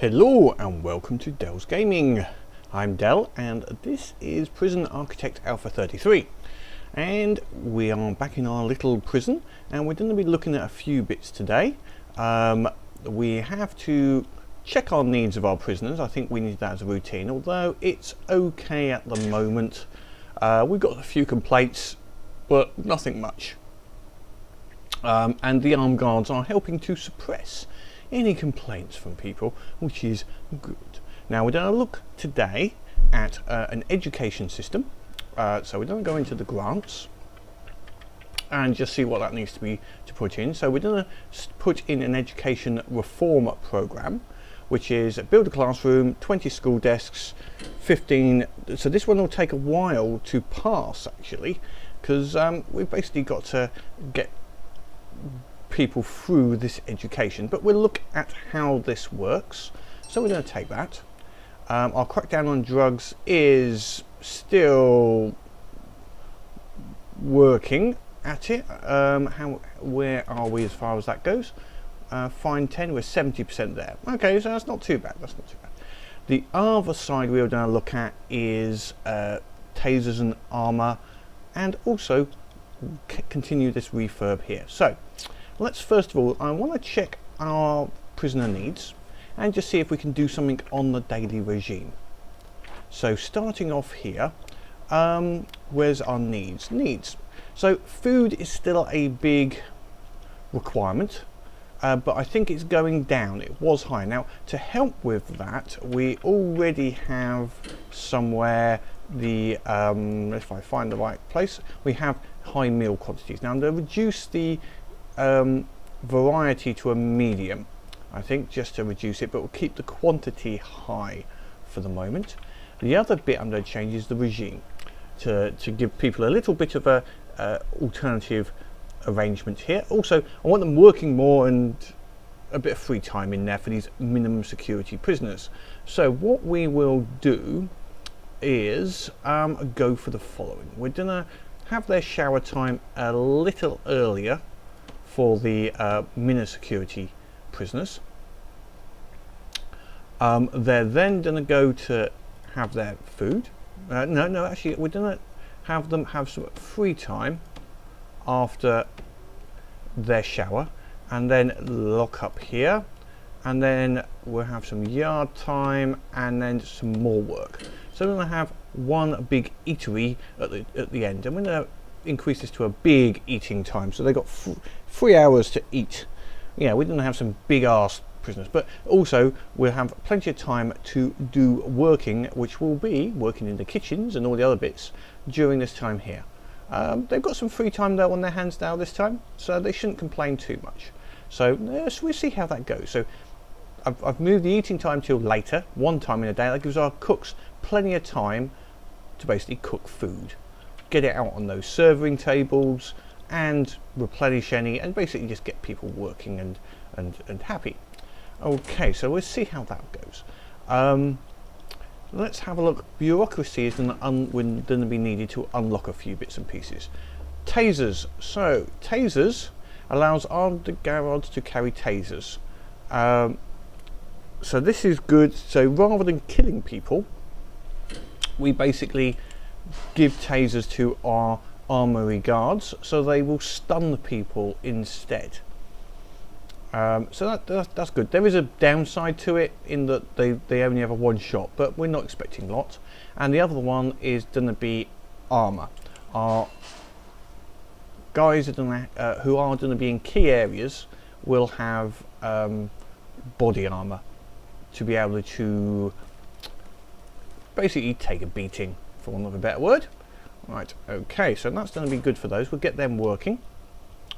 Hello and welcome to Dell's Gaming. I'm Dell and this is Prison Architect Alpha33, and we are back in our little prison and we're going to be looking at a few bits today. We have to check our needs of our prisoners. I think we need that as a routine, although it's okay at the moment. We've got a few complaints but nothing much, and the armed guards are helping to suppress any complaints from people, which is good. Now we're going to look today at an education system, so we're going to go into the grants and just see what that needs to be put in. So we're going to put in an education reform program, which is build a classroom, 20 school desks, 15, so this one will take a while to pass actually, because we've basically got to get people through this education, but we'll look at how this works. So we're going to take that. Our crackdown on drugs is still working at it. Where are we as far as that goes? Fine 10, we're 70% there. Okay, so that's not too bad. That's not too bad. The other side we're going to look at is tasers and armor, and also continue this refurb here. So let's first of all, I want to check our prisoner needs and just see if we can do something on the daily regime. So starting off here, where's our needs? So food is still a big requirement, but I think it's going down. It was high. Now to help with that, we already have somewhere the, if I find the right place, we have high meal quantities. Now I'm going to reduce the variety to a medium, I think, just to reduce it, but we'll keep the quantity high for the moment. The other bit I'm going to change is the regime, to give people a little bit of a alternative arrangement here. Also, I want them working more and a bit of free time in there for these minimum security prisoners. So what we will do is go for the following. We're going to have their shower time a little earlier for the minimum security prisoners. They're then going to go to have their food. No, actually we're going to have them have some free time after their shower, and then lock up here, and then we'll have some yard time and then some more work. So we're going to have one big eatery at the end, and we're going to increase this to a big eating time, so they've got 3 hours to eat. Yeah, we're going to have some big ass prisoners, but also we'll have plenty of time to do working, which will be working in the kitchens and all the other bits during this time here. They've got some free time though on their hands now this time, so they shouldn't complain too much. So we'll see how that goes. So I've moved the eating time till later, one time in a day. That gives our cooks plenty of time to basically cook food, get it out on those serving tables and replenish any, and basically just get people working and happy. Okay, so we'll see how that goes. Let's have a look. Bureaucracy is going to be needed to unlock a few bits and pieces. Tasers. So tasers allows armed guards to carry tasers. So this is good. So rather than killing people, we basically give tasers to our armory guards, so they will stun the people instead. So that's good. There is a downside to it in that they only have a one shot, but we're not expecting lots. And the other one is going to be armor. Our guys who are going to be in key areas will have body armor to be able to basically take a beating, for want of a better word. Right, okay, so that's going to be good for those. We'll get them working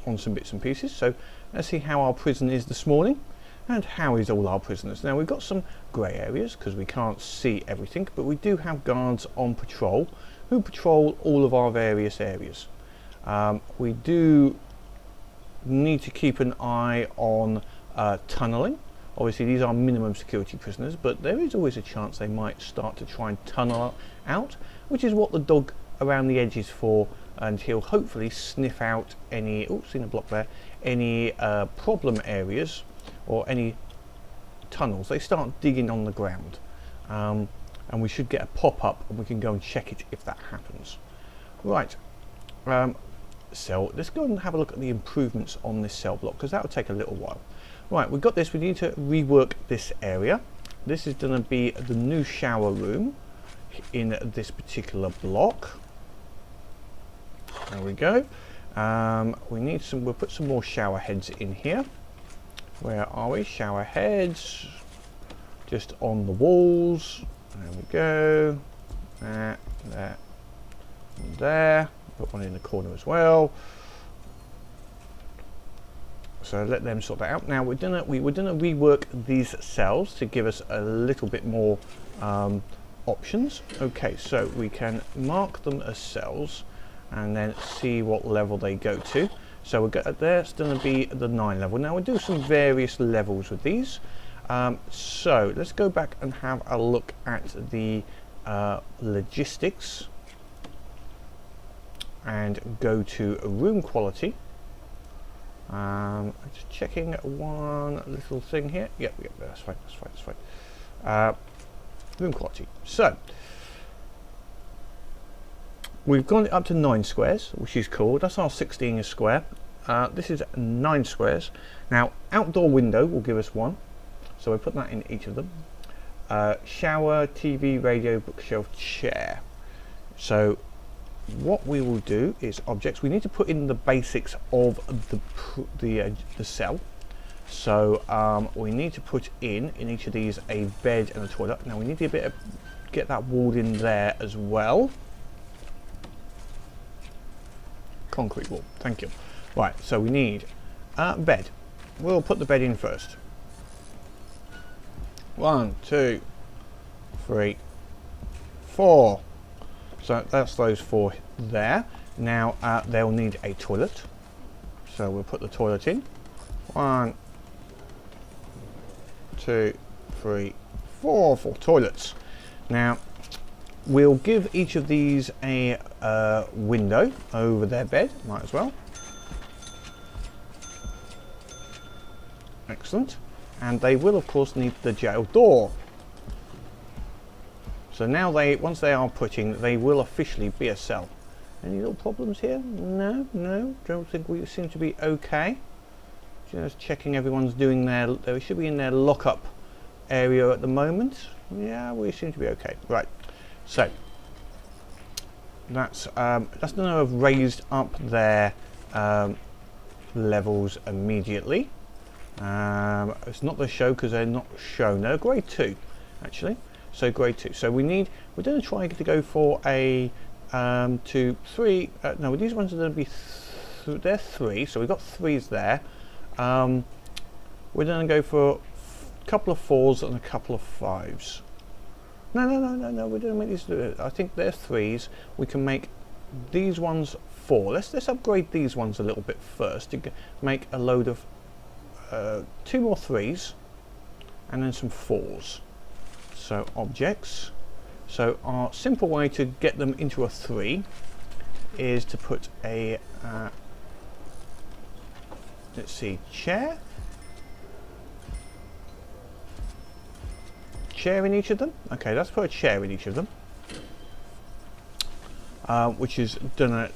on some bits and pieces. So let's see how our prison is this morning, and how is all our prisoners. Now we've got some grey areas because we can't see everything, but we do have guards on patrol who patrol all of our various areas. We do need to keep an eye on tunnelling. Obviously these are minimum security prisoners, but there is always a chance they might start to try and tunnel out, which is what the dog around the edge is for, and he'll hopefully sniff out any, oh, seen a block there, any problem areas or any tunnels, they start digging on the ground, and we should get a pop-up and we can go and check it if that happens. Right, so let's go and have a look at the improvements on this cell block, because that will take a little while. Right, we've got this. We need to rework this area. This is going to be the new shower room in this particular block. There we go. We need some, we'll put some more shower heads in here. Where are we? Shower heads. Just on the walls. There we go. There, there, and there. Put one in the corner as well. So let them sort that out. Now we're gonna rework these cells to give us a little bit more options. Okay, so we can mark them as cells and then see what level they go to. So we'll get there's going to be the 9 level. Now we'll do some various levels with these. So let's go back and have a look at the logistics and go to room quality. Just checking one little thing here. Yep, that's fine, that's fine. Room quality. So we've gone up to 9 squares, which is cool. That's our 16 square. This is 9 squares. Now, outdoor window will give us 1. So we put that in each of them. Shower, TV, radio, bookshelf, chair. So what we will do is objects. We need to put in the basics of the cell. So we need to put in each of these a bed and a toilet. Now we need to get that walled in there as well. Concrete wall, thank you. Right, so we need a bed. We'll put the bed in first. 1, 2, 3, 4. So that's those 4 there. Now they'll need a toilet. So we'll put the toilet in. 1, 2, 3, 4 toilets. Now we'll give each of these a window over their bed, might as well. Excellent. And they will of course need the jail door. So now once they are put in, they will officially be a cell. Any little problems here? No, don't think we seem to be okay. Just checking everyone's doing they should be in their lockup area at the moment. Yeah, we seem to be okay. Right. So that's going to have raised up their levels immediately. It's not the show because they're not shown. They're grade 2 actually. So grade 2. So we're going to try to go for a 2, 3. No, these ones are going to be they're 3. So we've got 3s there. We're going to go for a couple of 4s and a couple of 5s. No. We're going to make these. I think they're 3s. We can make these ones 4. Let's upgrade these ones a little bit first to make a load of 2 more 3s and then some 4s. So objects. So our simple way to get them into a 3 is to put a let's see, chair in each of them. Okay, let's put a chair in each of them, which is gonna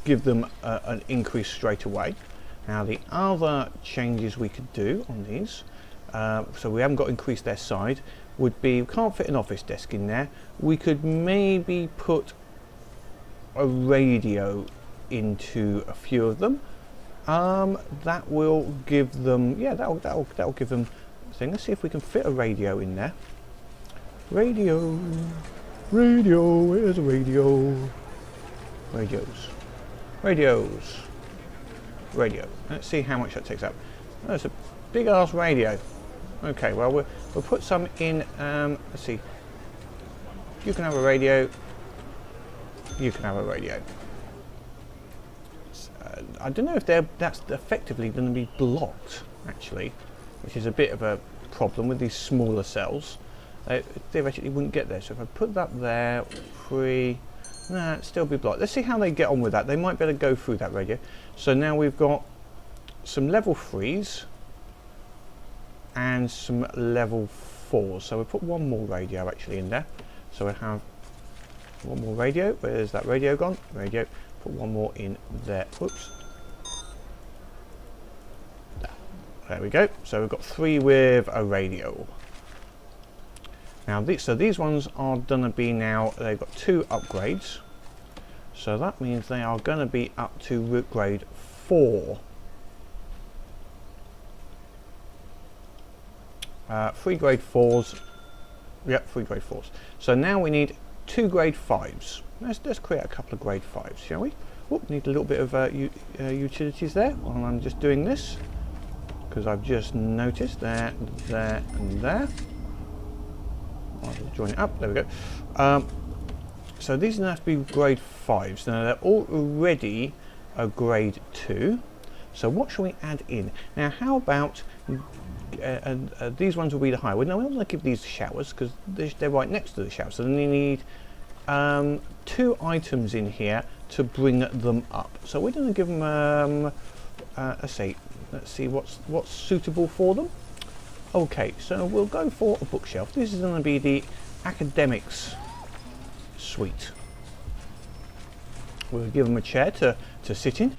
give them an increase straight away. Now the other changes we could do on these, so we haven't got to increase their side, would be, we can't fit an office desk in there. We could maybe put a radio into a few of them. That will give them, yeah, that'll give them a thing. Let's see if we can fit a radio in there. Radio, where's a radio? Radio. Let's see how much that takes up. Oh, it's a big ass radio. Okay, well we'll put some in. Let's see. You can have a radio. You can have a radio. I don't know if that's effectively going to be blocked, actually, which is a bit of a problem with these smaller cells. They theoretically wouldn't get there. So if I put that there, 3, nah, it'd still be blocked. Let's see how they get on with that. They might be able to go through that radio. So now we've got some level 3s and some level 4s. So we'll put one more radio actually in there. So we'll have one more radio. Where's that radio gone? Radio. Put one more in there. Whoops. There we go. So we've got 3 with a radio. Now these ones are gonna be now, they've got 2 upgrades. So that means they are gonna be up to root grade 4. 3 grade 4s. Yep, 3 grade 4s. So now we need 2 grade 5s. Let's create a couple of grade 5s, shall we? Whoop, need a little bit of utilities there while I'm just doing this, because I've just noticed there, there, and there. I'll join it up. There we go. So these are going to have to be grade 5s. Now they're already a grade 2. So what shall we add in? Now how about these ones will be the higher. Well, no, we don't want to give these showers because they're right next to the shower. So then you need 2 items in here to bring them up. So we're going to give them, let's see what's suitable for them. Okay, so we'll go for a bookshelf. This is going to be the academics suite. We'll give them a chair to sit in.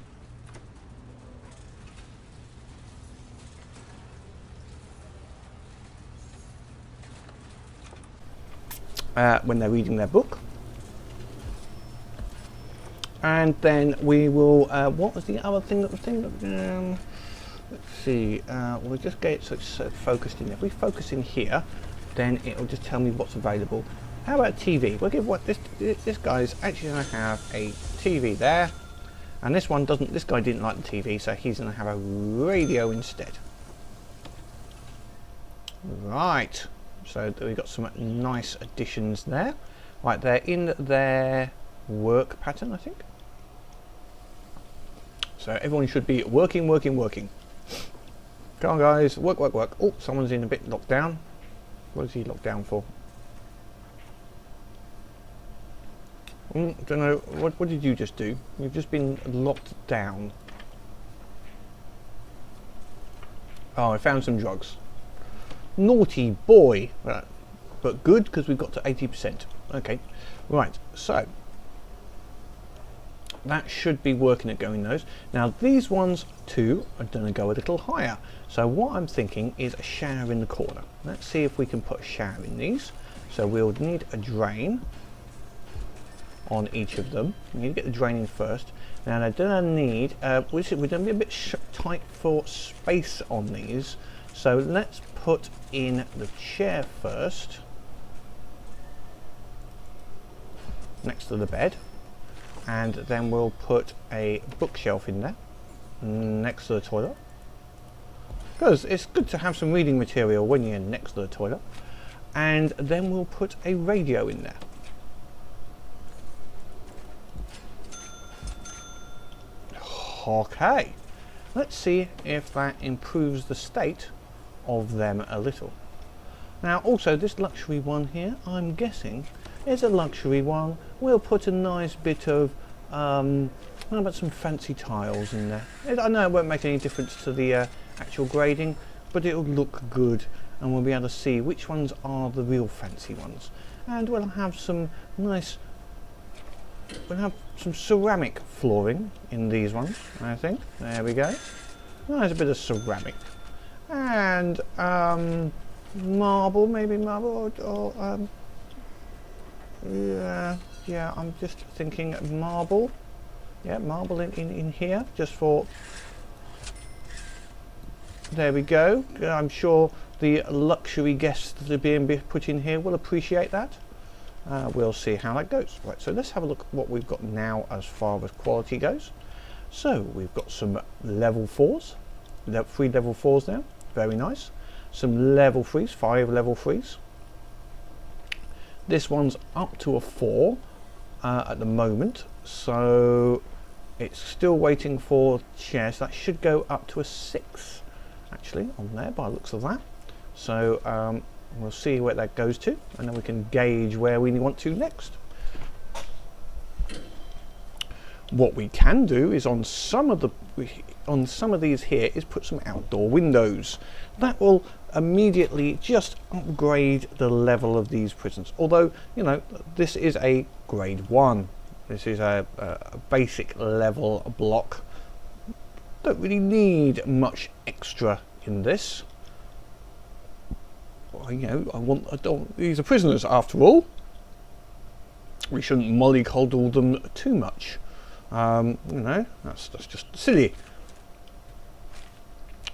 When they're reading their book. And then we will, what was the other thing that let's see, we'll just get it so it's focused in. If we focus in here, then it'll just tell me what's available. How about TV? We'll give what this guy's actually going to have a TV there, and this one doesn't. This guy didn't like the TV, so he's going to have a radio instead. Right. So we've got some nice additions there. Right, they're in their work pattern, I think. So everyone should be working. Come on, guys, work. Oh, someone's in a bit locked down. What is he locked down for? Don't know. What did you just do? You've just been locked down. Oh, I found some drugs. Naughty boy. Right. But good, because we've got to 80%. Okay. Right. So that should be working at going those. Now these ones too are going to go a little higher. So what I'm thinking is a shower in the corner. Let's see if we can put a shower in these. So we'll need a drain on each of them. We need to get the drain in first. Now they're going to need, we're going to be a bit tight for space on these. So let's put in the chair first, next to the bed. And then we'll put a bookshelf in there, next to the toilet. Because it's good to have some reading material when you're next to the toilet. And then we'll put a radio in there. Okay, let's see if that improves the state of them a little. Now also this luxury one here, I'm guessing is a luxury one. We'll put a nice bit of how about some fancy tiles in there. I know it won't make any difference to the actual grading, but it'll look good and we'll be able to see which ones are the real fancy ones. And we'll have some nice, we'll have some ceramic flooring in these ones, I think. There we go. Nice bit of ceramic. And marble, maybe marble, or yeah, I'm just thinking marble. Yeah, marble in here, just for, there we go. I'm sure the luxury guests that are being put in here will appreciate that. We'll see how that goes. Right, so let's have a look at what we've got now as far as quality goes. So we've got some level 4s, 3 level 4s now, very nice. Some level 3s, 5 level 3s. This one's up to a 4 at the moment, so it's still waiting for chairs. That should go up to a 6 actually on there by the looks of that. So we'll see where that goes to, and then we can gauge where we want to next. What we can do is on some of these here is put some outdoor windows. That will immediately just upgrade the level of these prisons. Although, you know, this is a grade 1. This is a basic level block. Don't really need much extra in this. You know, these are prisoners after all. We shouldn't mollycoddle them too much. You know, that's just silly.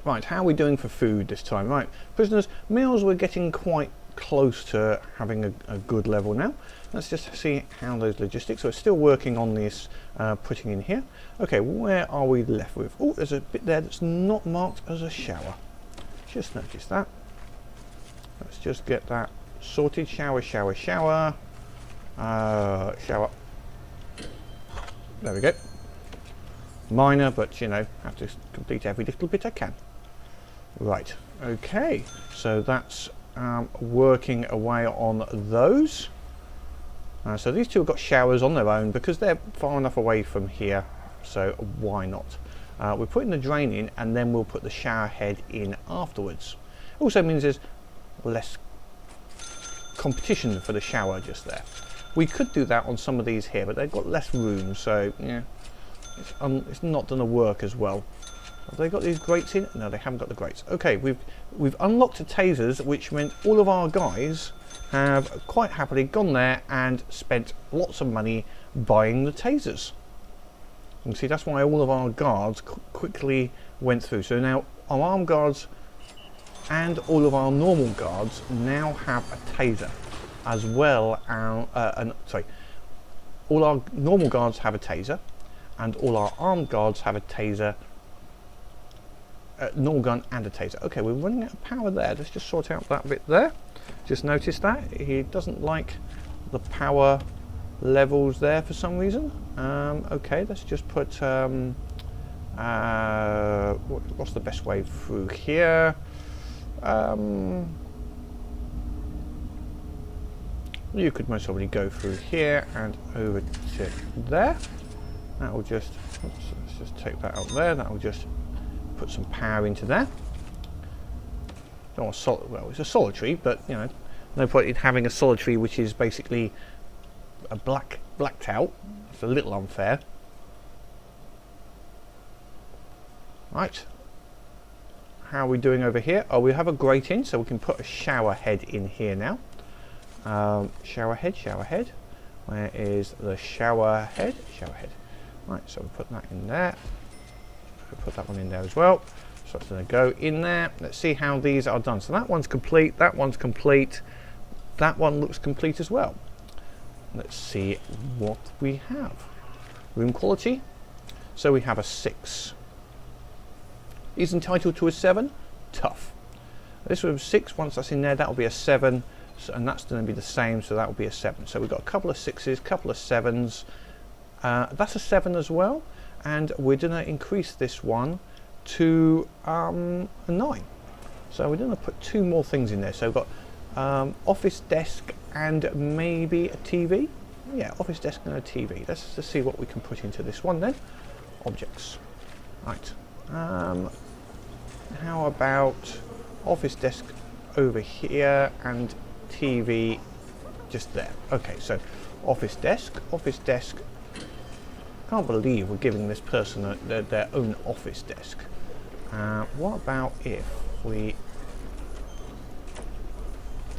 Right, how are we doing for food this time? Right, prisoners, meals, we're getting quite close to having a good level now. Let's just see how those logistics. So it's still working on this, putting in here. Okay, where are we left with? Oh, there's a bit there that's not marked as a shower. Just noticed that. Let's just get that sorted. Shower, shower, shower. Shower. There we go. Minor, but you know, have to complete every little bit I can. Right, okay, so that's working away on those. So these two have got showers on their own because they're far enough away from here, so why not? We're putting the drain in and then we'll put the shower head in afterwards. Also means there's less competition for the shower just there. We could do that on some of these here, but they've got less room, so yeah, it's not going to work as well. Have they got these grates in? No, they haven't got the grates. Okay, we've unlocked the tasers, which meant all of our guys have quite happily gone there and spent lots of money buying the tasers. You can see that's why all of our guards quickly went through. So now our armed guards and all of our normal guards now have a taser, as well as all our normal guards have a taser, and all our armed guards have a taser. Normal gun and a taser. Okay, we're running out of power there. Let's just sort out that bit there. Just noticed that he doesn't like the power levels there for some reason. Okay, let's just put what's the best way through here? You could most probably go through here and over to there. That will just, oops, let's just take that out there. That will just put some power into there. Don't want well, it's a solitary, but you know, no point in having a solitary which is basically a blacked out. It's a little unfair. Right. How are we doing over here? Oh, we have a grate in, so we can put a shower head in here now. Shower head, shower head. Where is the shower head? Shower head. Right, so we'll put that in there. We'll put that one in there as well. So it's going to go in there. Let's see how these are done. So that one's complete, that one's complete, that one looks complete as well. Let's see what we have. Room quality. So we have a 6. Is entitled to a 7? Tough. This was a 6. Once that's in there, that will be a 7. So, and that's going to be the same, so that will be a 7. So we've got a couple of 6s, couple of 7s. That's a 7 as well. And we're going to increase this one to a 9. So we're going to put 2 more things in there. So we've got office desk and maybe a TV. Yeah, office desk and a TV. Let's just see what we can put into this one then. Objects. Right. How about office desk over here and TV just there? Okay, so office desk. Can't believe we're giving this person their own office desk. What about if we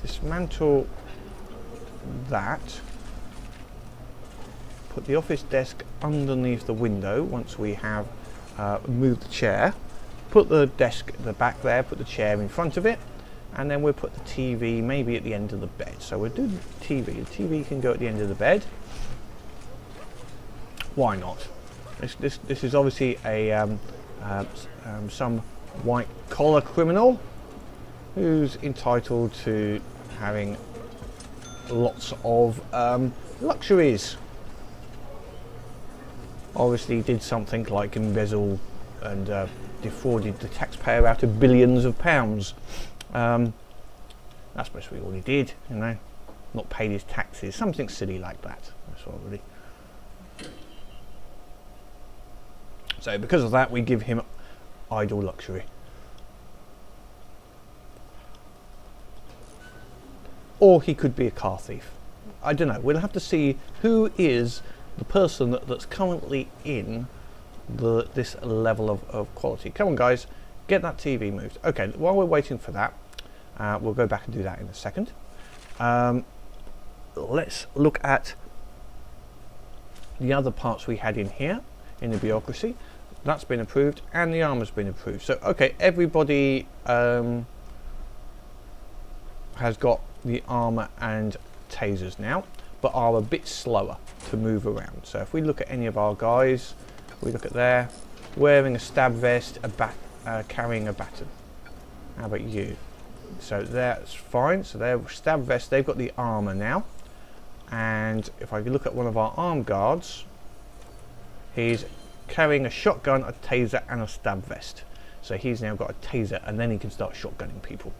dismantle that, put the office desk underneath the window once we have moved the chair, put the desk at the back there, put the chair in front of it, and then we'll put the TV maybe at the end of the bed. So we'll do the TV. The TV can go at the end of the bed. Why not? This is obviously a some white collar criminal who's entitled to having lots of luxuries. Obviously did something like embezzle and defrauded the taxpayer out of billions of pounds. That's basically all he did, you know, not paid his taxes, something silly like that. That's all really. So because of that, we give him idle luxury. or he could be a car thief. I don't know. We'll have to see who is the person that's currently in this level of quality. Come on, guys, get that TV moved. Okay, while we're waiting for that, we'll go back and do that in a second. Let's look at the other parts we had in here in the bureaucracy. That's been approved, and the armor's been approved. So okay, everybody has got the armor and tasers now, but are a bit slower to move around. So if we look at any of our guys, we look at there, wearing a stab vest, carrying a baton. How about you? So that's fine. So they're stab vest, they've got the armor now. And if I look at one of our armed guards, he's carrying a shotgun, a taser, and a stab vest. So he's now got a taser, and then he can start shotgunning people.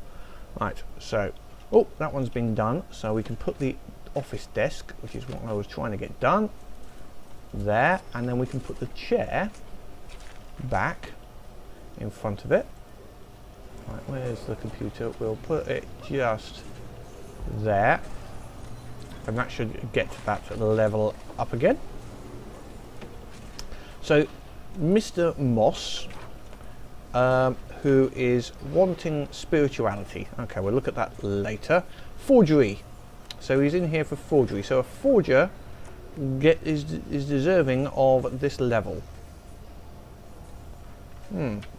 Right, so, oh, that one's been done. So we can put the office desk, which is what I was trying to get done, there, and then we can put the chair back in front of it. Right, where's the computer? We'll put it just there, and that should get that level up again. So Mr. Moss, who is wanting spirituality. Okay, we'll look at that later. Forgery. So he's in here for forgery. So a forger is deserving of this level.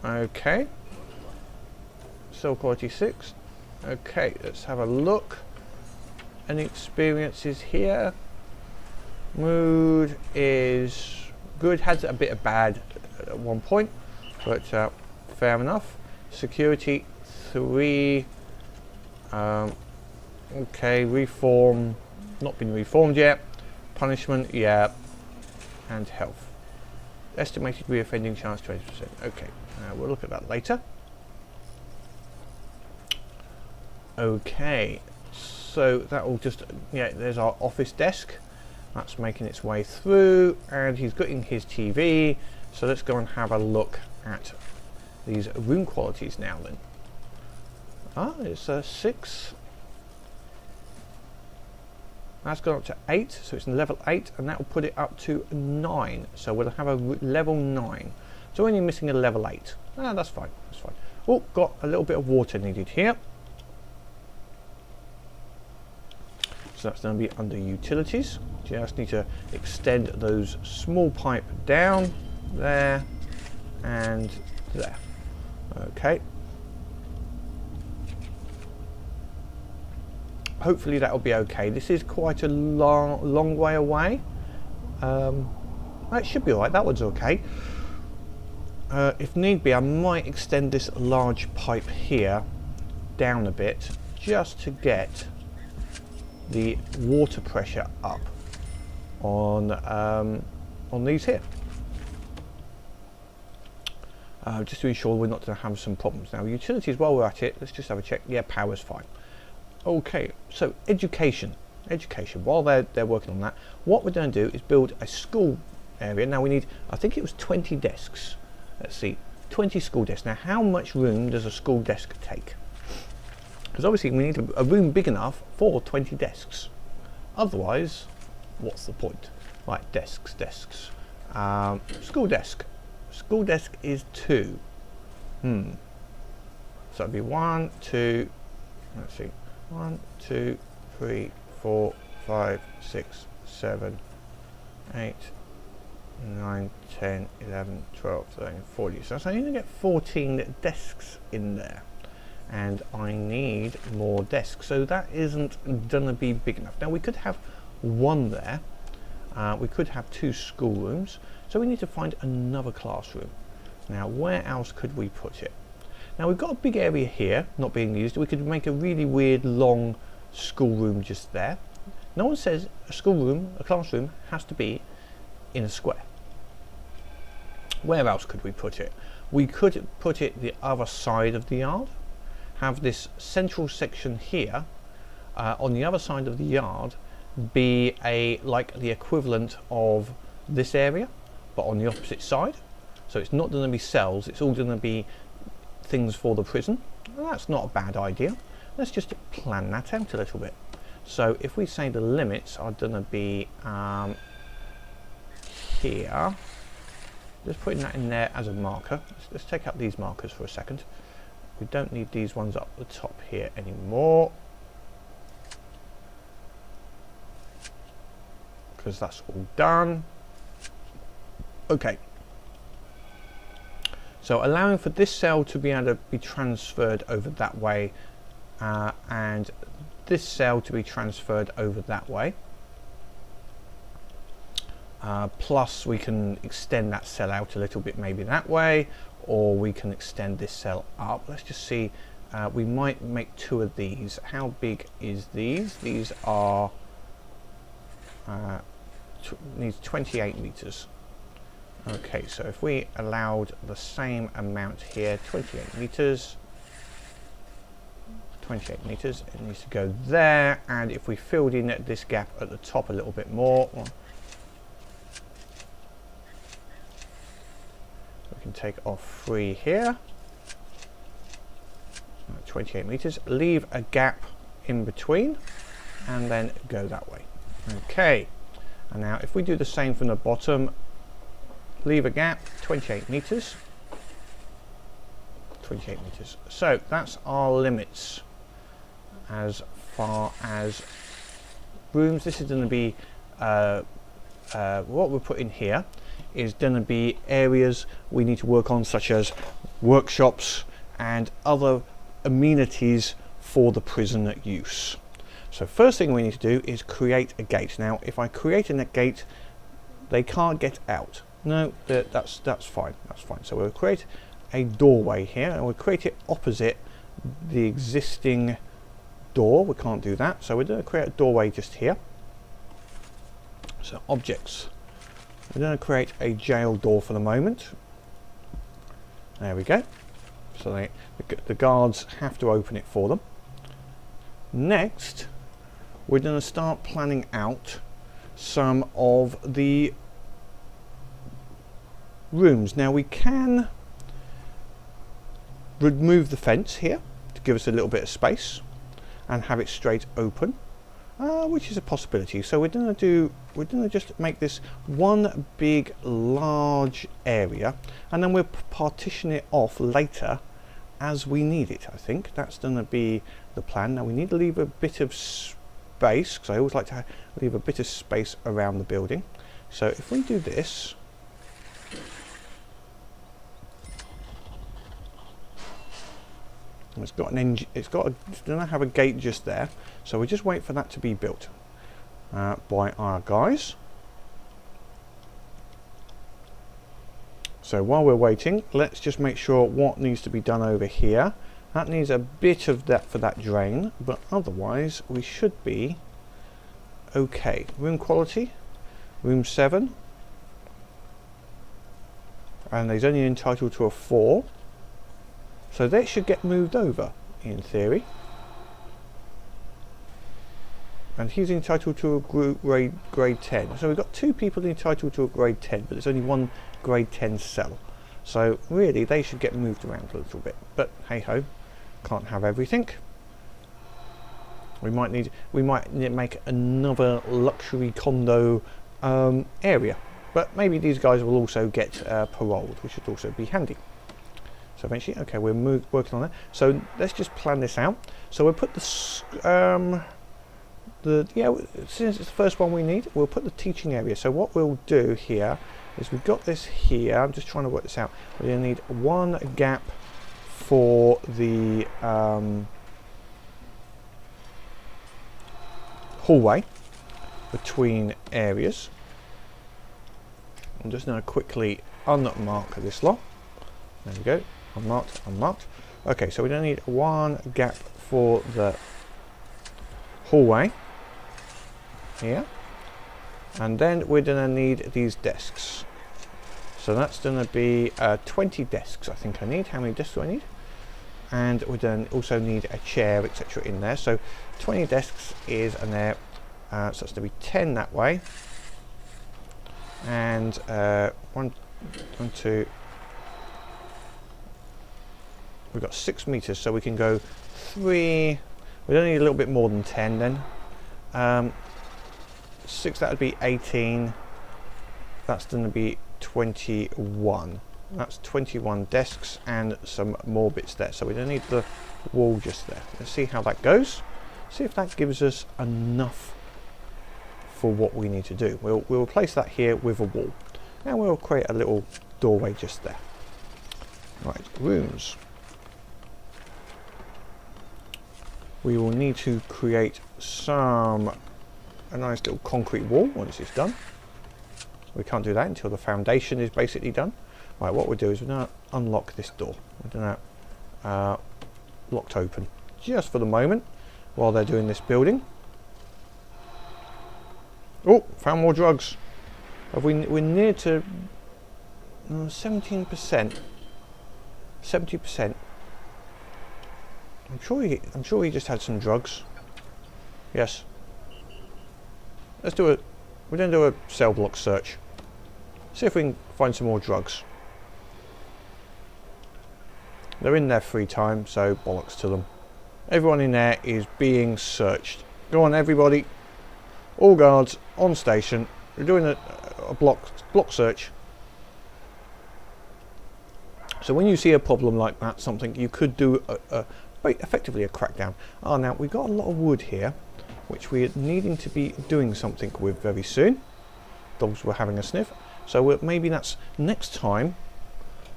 Okay. Cell quality 6. Okay, let's have a look. Any experiences here? Mood is good. Had a bit of bad at one point, but fair enough. Security 3. Okay, reform. Not been reformed yet. Punishment, yeah. And health. Estimated reoffending chance 20%. Okay, we'll look at that later. Okay, so that will just, yeah, there's our office desk. That's making its way through, and he's getting his TV. So let's go and have a look at these room qualities now then. Ah, it's a 6. That's gone up to 8, so it's in level 8, and that will put it up to 9. So we'll have a level 9. So we're only missing a level 8. Ah, that's fine, that's fine. Oh, got a little bit of water needed here. So that's going to be under utilities. Just need to extend those small pipe down, there, and there. Okay. Hopefully that will be okay. This is quite a long way away. That should be alright. That one's okay. If need be, I might extend this large pipe here down a bit, just to get the water pressure up on these here, just to ensure we're not going to have some problems. Now utilities, while we're at it, let's just have a check. Yeah, power's fine. Okay, so education, while they're working on that, what we're going to do is build a school area. Now we need, I think it was 20 desks. Let's see, 20 school desks. Now how much room does a school desk take? Because obviously we need a room big enough for 20 desks. Otherwise, what's the point? Right, desks. School desk. School desk is 2. So it'd be 1, 2, let's see, 1, 2, 3, 4, 5, 6, 7, 8, 9, 10, 11, 12, 13, 14. So I need to get 14 desks in there. And I need more desks, so that isn't gonna be big enough. Now we could have 1 there, we could have 2 schoolrooms, so we need to find another classroom. Now where else could we put it? Now we've got a big area here not being used. We could make a really weird long schoolroom just there. No one says a schoolroom, a classroom, has to be in a square. Where else could we put it? We could put it the other side of the yard. Have this central section here on the other side of the yard be like the equivalent of this area, but on the opposite side. So it's not going to be cells, it's all going to be things for the prison. Well, that's not a bad idea. Let's just plan that out a little bit. So if we say the limits are going to be here, just putting that in there as a marker. Let's take out these markers for a second. We don't need these ones up the top here anymore, because that's all done. Okay. So allowing for this cell to be able to be transferred over that way, and this cell to be transferred over that way. Plus we can extend that cell out a little bit, maybe that way, or we can extend this cell up. Let's just see, we might make 2 of these. How big is these? These are, needs 28 meters. Okay, so if we allowed the same amount here, 28 meters, it needs to go there, and if we filled in this gap at the top a little bit more, we can take off 3 here, 28 meters, leave a gap in between, and then go that way. Okay, and now if we do the same from the bottom, leave a gap, 28 meters, 28 meters. So that's our limits as far as rooms. This is going to be what we're putting here is going to be areas we need to work on, such as workshops and other amenities for the prison use. So first thing we need to do is create a gate. Now if I create a gate, they can't get out. No, that's fine, that's fine. So we'll create a doorway here, and we'll create it opposite the existing door. We can't do that, so we're going to create a doorway just here. So objects, we're going to create a jail door for the moment. There we go. So the guards have to open it for them. Next, we're going to start planning out some of the rooms. Now we can remove the fence here to give us a little bit of space and have it straight open, which is a possibility. So we're going to just make this one big large area, and then we'll partition it off later as we need it. I think that's going to be the plan. Now we need to leave a bit of space, because I always like to leave a bit of space around the building. So if we do this, it's got an engine. It's going to have a gate just there, so we just wait for that to be built by our guys. So while we're waiting, let's just make sure what needs to be done over here. That needs a bit of that for that drain, but otherwise we should be okay. Room quality, room 7, and he's only entitled to a 4. So they should get moved over, in theory. And he's entitled to a grade 10. So we've got 2 people entitled to a grade 10, but there's only 1 grade 10 cell. So really, they should get moved around a little bit. But hey ho, can't have everything. We might need to make another luxury condo area. But maybe these guys will also get paroled, which would also be handy. So eventually, okay, we're working on that. So let's just plan this out. So we'll put since it's the first one we need, we'll put the teaching area. So what we'll do here is we've got this here. I'm just trying to work this out. We're going to need 1 gap for the hallway between areas. I'm just going to quickly unmark this lot. There we go. Unmarked, unmarked. Okay, so we don't need 1 gap for the hallway here, and then we're going to need these desks. So that's going to be 20 desks. I think I need. How many desks do I need? And we then also need a chair, etc. in there. So 20 desks is in there. So it's going to be 10 that way, and 1, 2. We've got 6 meters, so we can go 3. We don't need a little bit more than 10 then. 6, that would be 18. That's going to be 21. That's 21 desks and some more bits there. So we don't need the wall just there. Let's see how that goes. See if that gives us enough for what we need to do. We'll replace that here with a wall. And we'll create a little doorway just there. Right, rooms. We will need to create a nice little concrete wall once it's done. We can't do that until the foundation is basically done. Right, what we'll do is we're going to unlock this door. We're going to locked open just for the moment while they're doing this building. Oh, found more drugs. We're near to 17%, 70%. I'm sure he just had some drugs. Yes. We're going to do a cell block search. See if we can find some more drugs. They're in their free time, so bollocks to them. Everyone in there is being searched. Go on, everybody. All guards on station. We're doing a block search. So when you see a problem like that, something you could do effectively a crackdown. Now we've got a lot of wood here, which we're needing to be doing something with very soon. Dogs were having a sniff. So maybe that's next time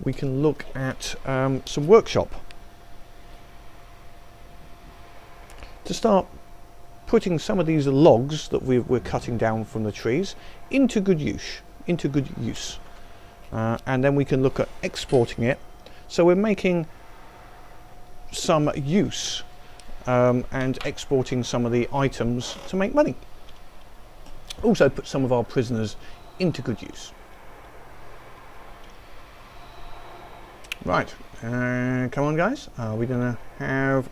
we can look at some workshop to start putting some of these logs that we're cutting down from the trees into good use. And then we can look at exporting it. So we're making some use and exporting some of the items to make money. Also put some of our prisoners into good use. Right, come on guys, are we gonna have,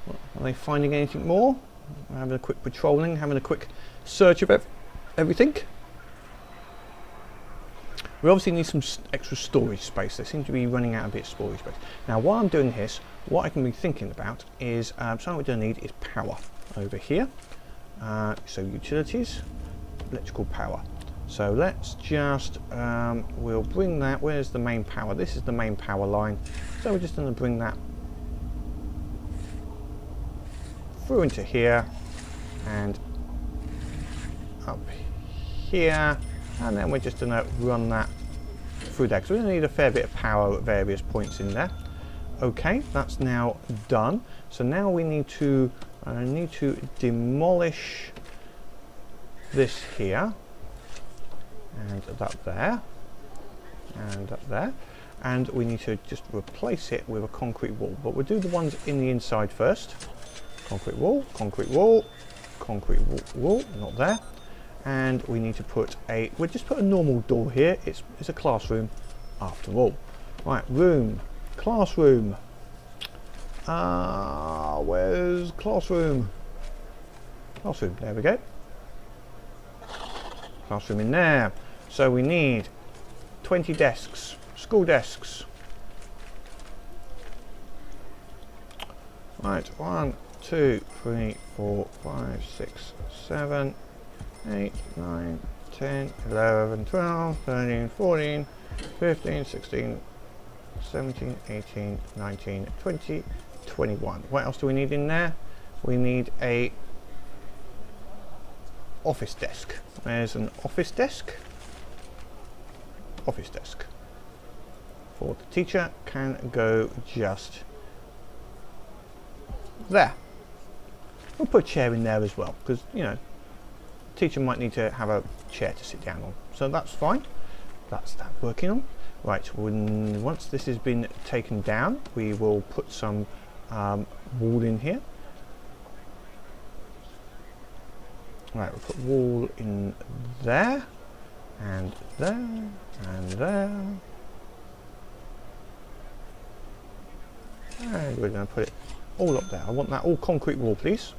are they finding anything more? We're having a quick patrolling, having a quick search of everything. We obviously need some extra storage space. They seem to be running out a bit of storage space. Now while I'm doing this, what I can be thinking about is, something we're going to need is power over here. So utilities, electrical power. So let's just, we'll bring that, where's the main power? This is the main power line. So we're just going to bring that through into here and up here. And then we're just going to run that through there, because we're going to need a fair bit of power at various points in there. Okay, that's now done. So now we need to demolish this here, and that there, and that there, and we need to just replace it with a concrete wall. But we'll do the ones in the inside first. Concrete wall, concrete wall, concrete wall, not there. And we need to put we'll just put a normal door here. It's a classroom after all. Right, room, classroom. Where's classroom? Classroom, there we go. Classroom in there. So we need 20 desks, school desks. Right, 1, 2, 3, 4, 5, 6, 7, 8, 9, 10, 11, 12, 13, 14, 15, 16, 17, 18, 19, 20, 21. What else do we need in there? We need a office desk. There's an office desk. Office desk. For the teacher can go just there. We'll put a chair in there as well, because, you know, teacher might need to have a chair to sit down on, so that's fine. That's that working on. Right, once this has been taken down, we will put some wall in here. Right, we'll put wall in there, and there, and there. And we're going to put it all up there. I want that all concrete wall, please.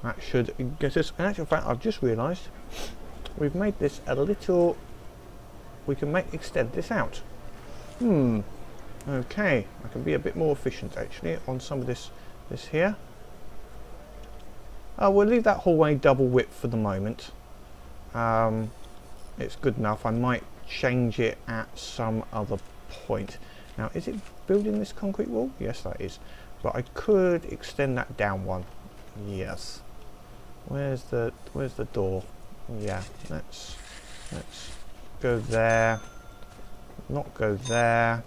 That should get us. In actual fact, I've just realised we've made this a little we can extend this out. Okay, I can be a bit more efficient actually on some of this here. We'll leave that hallway double width for the moment. It's good enough. I might change it at some other point. Now, is it building this concrete wall? Yes, that is. But I could extend that down one. Yes. Where's the door? Yeah, let's go there. Not go there.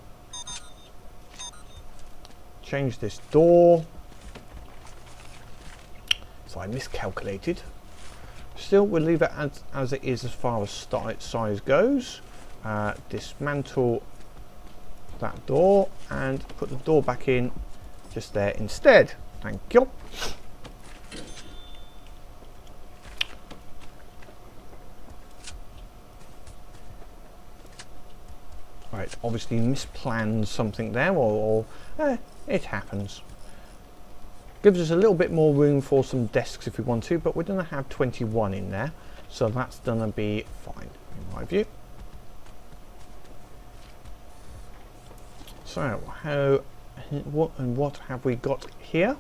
Change this door. So I miscalculated. Still, we'll leave it as it is as far as size goes. Dismantle that door and put the door back in just there instead. Thank you. Right, obviously misplanned something there, or it happens. Gives us a little bit more room for some desks if we want to, but we're going to have 21 in there, so that's going to be fine in my view. So what have we got here?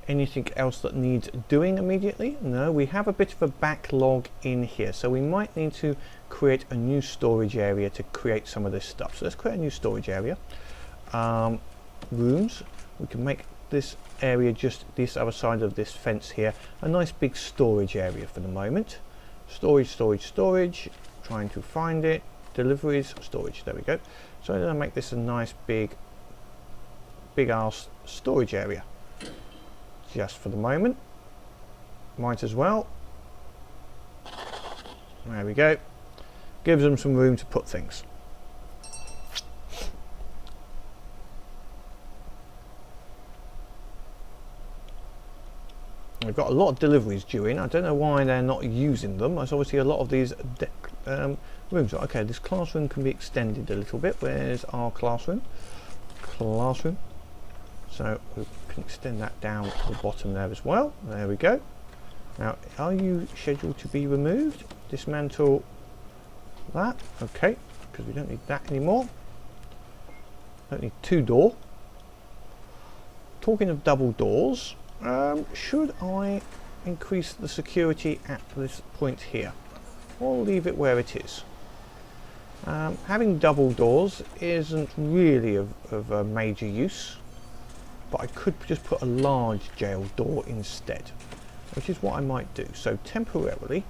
Anything else that needs doing immediately? No, we have a bit of a backlog in here, so we might need to create a new storage area to create some of this stuff. So let's create a new storage area. Rooms. We can make this area, just this other side of this fence here, a nice big storage area for the moment. Storage. Trying to find it. Deliveries, storage. There we go. So I'm going to make this a nice big ass storage area. Just for the moment. Might as well. There we go. Gives them some room to put things. We've got a lot of deliveries due in. I don't know why they're not using them. There's obviously a lot of these rooms. Okay, this classroom can be extended a little bit. Where's our classroom? So we can extend that down to the bottom there as well. There we go. Now, are you scheduled to be removed? Dismantle that. Okay, because we don't need that anymore. Don't need two door. Talking of double doors, should I increase the security at this point here? Or leave it where it is? Having double doors isn't really of a major use, but I could just put a large jail door instead, which is what I might do. So temporarily,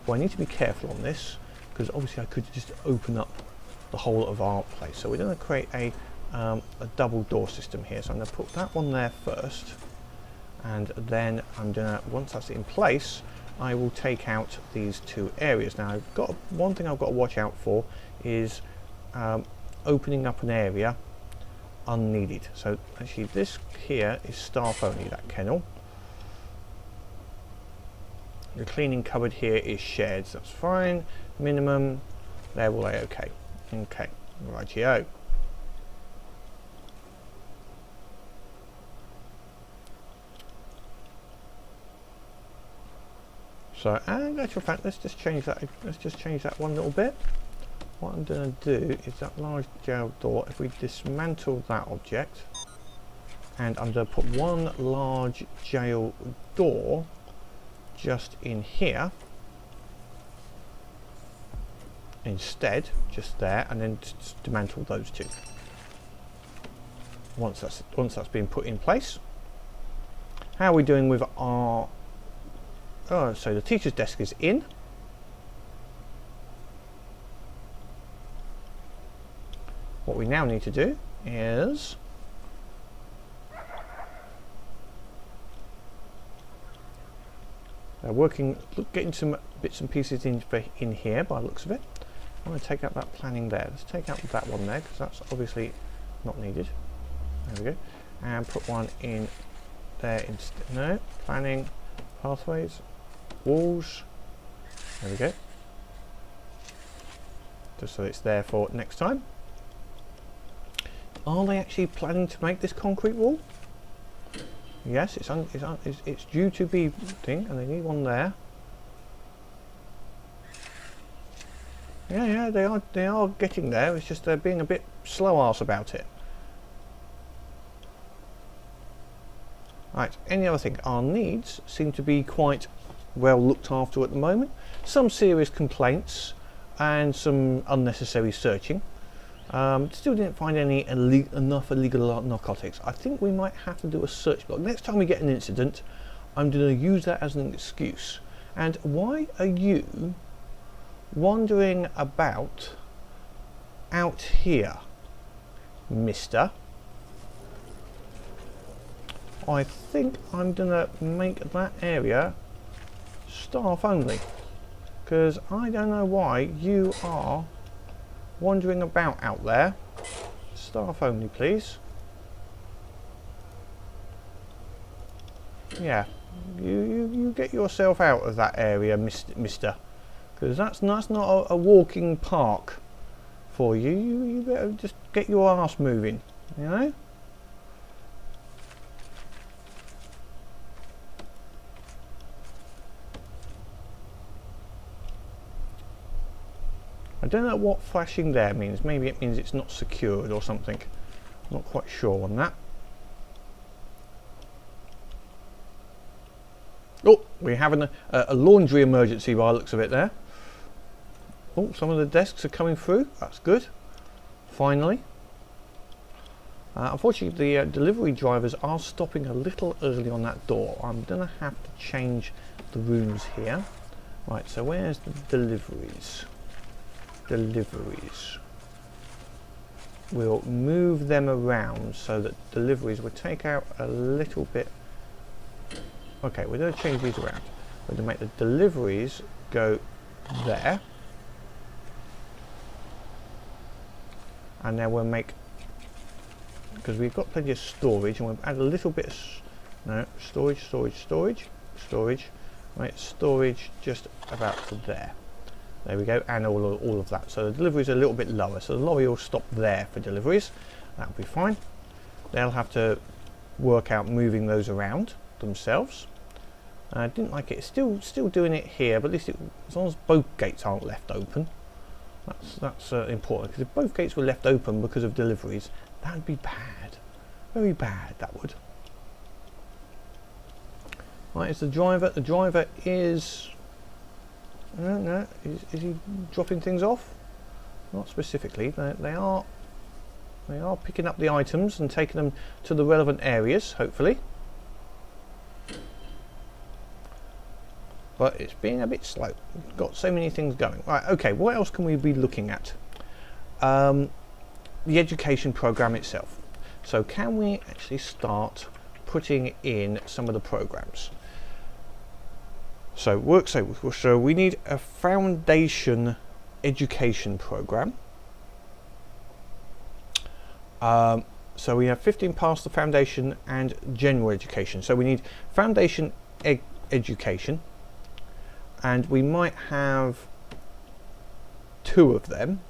well, I need to be careful on this, because obviously I could just open up the whole of our place. So we're going to create a double door system here. So I'm going to put that one there first, and then I'm going to, once that's in place, I will take out these two areas. Now, I've got one thing I've got to watch out for is opening up an area unneeded. So actually this here is staff only, that kennel. The cleaning cupboard here is shared, so that's fine. Minimum, there will lay okay. Okay, rightio. So, and actual fact, let's just change that one little bit. What I'm going to do is that large jail door, if we dismantle that object, and I'm going to put one large jail door just in here instead, just there, and then dismantle those two. Once that's been put in place. How are we doing with our... Oh, so the teacher's desk is in. What we now need to do is getting some bits and pieces in here by the looks of it. I'm going to take out that planning there. Let's take out that one there because that's obviously not needed. There we go. And put one in there instead. No, planning, pathways, walls. There we go. Just so it's there for next time. Are they actually planning to make this concrete wall? Yes, it's due to be thing, and they need one there. Yeah, they are getting there. It's just they're being a bit slow arse about it. Right, any other thing? Our needs seem to be quite well looked after at the moment. Some serious complaints and some unnecessary searching. Still didn't find any enough illegal narcotics. I think we might have to do a search block. Next time we get an incident, I'm going to use that as an excuse. And why are you wandering about out here, mister? I think I'm going to make that area staff only, because I don't know why you are wandering about out there. Staff only, please. Yeah, you get yourself out of that area, mister, because that's not a walking park for you. You better just get your ass moving, you know. I don't know what flashing there means. Maybe it means it's not secured or something. I'm not quite sure on that. Oh, we're having a laundry emergency by the looks of it there. Oh, some of the desks are coming through. That's good. Finally. Unfortunately, the delivery drivers are stopping a little early on that door. I'm going to have to change the rooms here. Right, so where's the deliveries? Deliveries. We'll move them around so that deliveries will take out a little bit. Okay, we're going to change these around. We're going to make the deliveries go there, and then we'll make, because we've got plenty of storage, and we'll add a little bit of storage. Right, storage just about to there. There we go, and all of that. So the deliveries are a little bit lower, so the lorry will stop there for deliveries. That'll be fine. They'll have to work out moving those around themselves. I didn't like it. It's still doing it here, but at least as long as both gates aren't left open, that's important. Because if both gates were left open because of deliveries, that would be bad, very bad. That would. Right, it's the driver. The driver is. No, is he dropping things off? Not specifically. They are picking up the items and taking them to the relevant areas, hopefully. But it's being a bit slow. We've got so many things going. Right, okay, what else can we be looking at? The education program itself. So can we actually start putting in some of the programs? So so we need a foundation education program. So we have 15 past the foundation and general education. So we need foundation education, and we might have 2 of them,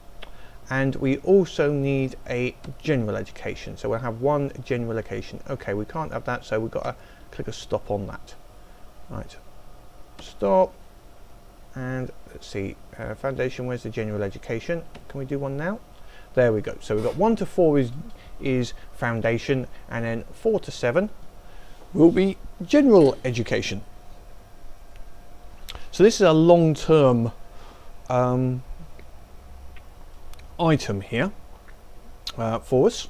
and we also need a general education. So we'll have 1 general education. Okay, we can't have that, so we've got to click a stop on that. Right. Stop, and let's see, foundation, where's the general education? Can we do one now? There we go. So we've got 1 to 4 is foundation, and then 4 to 7 will be general education. So this is a long-term item here for us.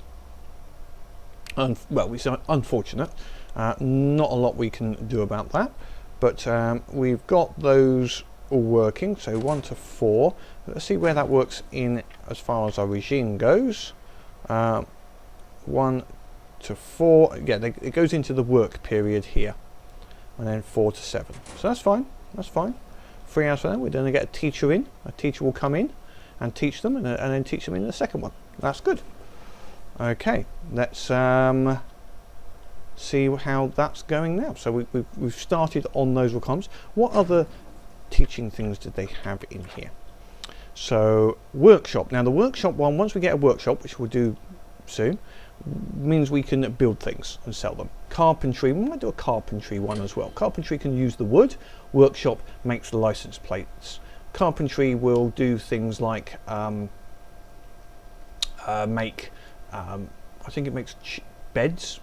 Well, it's unfortunate. Not a lot we can do about that. But we've got those all working, so 1 to 4. Let's see where that works in as far as our regime goes. 1 to 4, yeah, it goes into the work period here, and then 4 to 7. So that's fine. That's fine. 3 hours for them. We're going to get a teacher in. A teacher will come in and teach them, and then teach them in the second one. That's good. Okay, let's see how that's going now. So we've started on those requirements. What other teaching things did they have in here? So workshop. Now the workshop one, once we get a workshop, which we'll do soon, means we can build things and sell them. Carpentry, we might do a carpentry one as well. Carpentry can use the wood. Workshop makes the license plates. Carpentry will do things like make, I think it makes beds,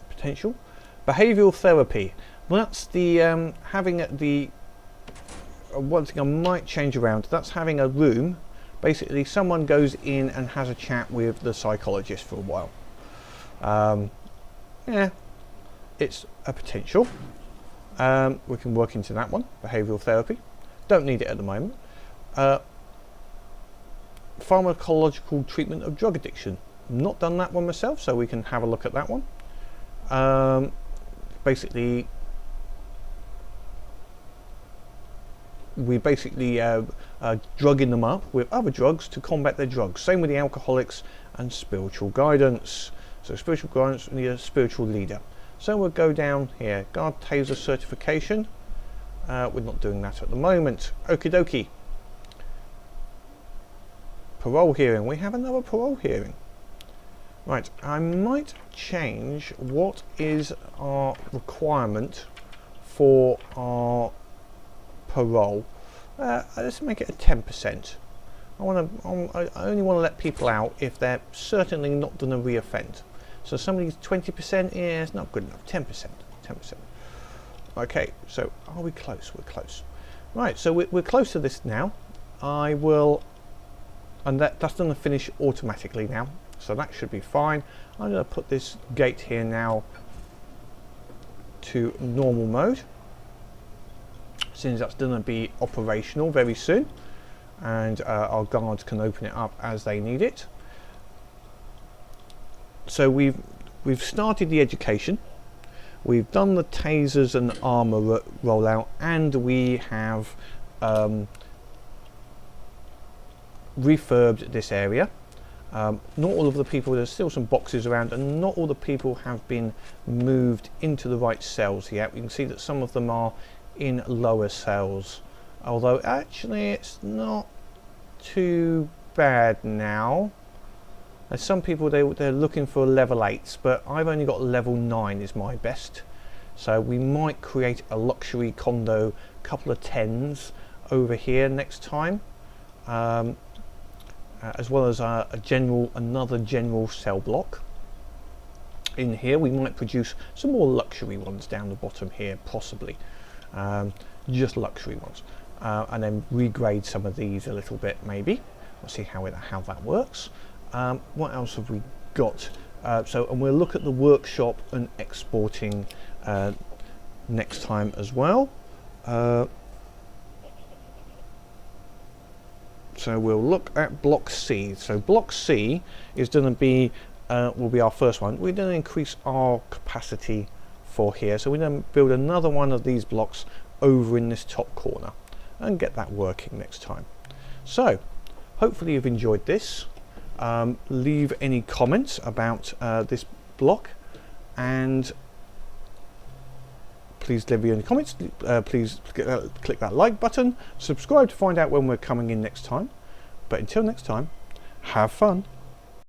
potential. Behavioural therapy, well, that's the having the one thing I might change around. That's having a room. Basically, someone goes in and has a chat with the psychologist for a while. Yeah, it's a potential. We can work into that one. Behavioural therapy. Don't need it at the moment. Pharmacological treatment of drug addiction. Not done that one myself, so we can have a look at that one. Basically, we drugging them up with other drugs to combat their drugs. Same with the alcoholics and spiritual guidance. So spiritual guidance, we need a spiritual leader. So we'll go down here, guard taser certification. We're not doing that at the moment. Okie dokie. Parole hearing. We have another parole hearing. Right, I might change what is our requirement for our parole. Let's make it a 10%. I only want to let people out if they're certainly not going to re-offend. So somebody's 20%, yeah, it's not good enough. 10%. Okay, so are we close? We're close. Right, so we're close to this now. I will, and that's going to finish automatically now. So that should be fine. I'm going to put this gate here now to normal mode, since that's going to be operational very soon, and our guards can open it up as they need it. So we've started the education, we've done the tasers and armor rollout, and we have refurbed this area. Not all of the people, there's still some boxes around, and not all the people have been moved into the right cells yet. We can see that some of them are in lower cells, although actually it's not too bad now. There's some people, they're looking for level 8s, but I've only got level 9 is my best. So we might create a luxury condo, couple of 10s over here next time, as well as another general cell block. In here we might produce some more luxury ones down the bottom here, possibly. Just luxury ones, and then regrade some of these a little bit, maybe. We'll see how that works. What else have we got? And we'll look at the workshop and exporting next time as well. So we'll look at block C. So block C is going to be will be our first one. We're going to increase our capacity for here. So we're going to build another one of these blocks over in this top corner and get that working next time. So hopefully you've enjoyed this. Leave any comments about this block, and please leave me any comments. Please click that like button, subscribe to find out when we're coming in next time. But until next time, have fun.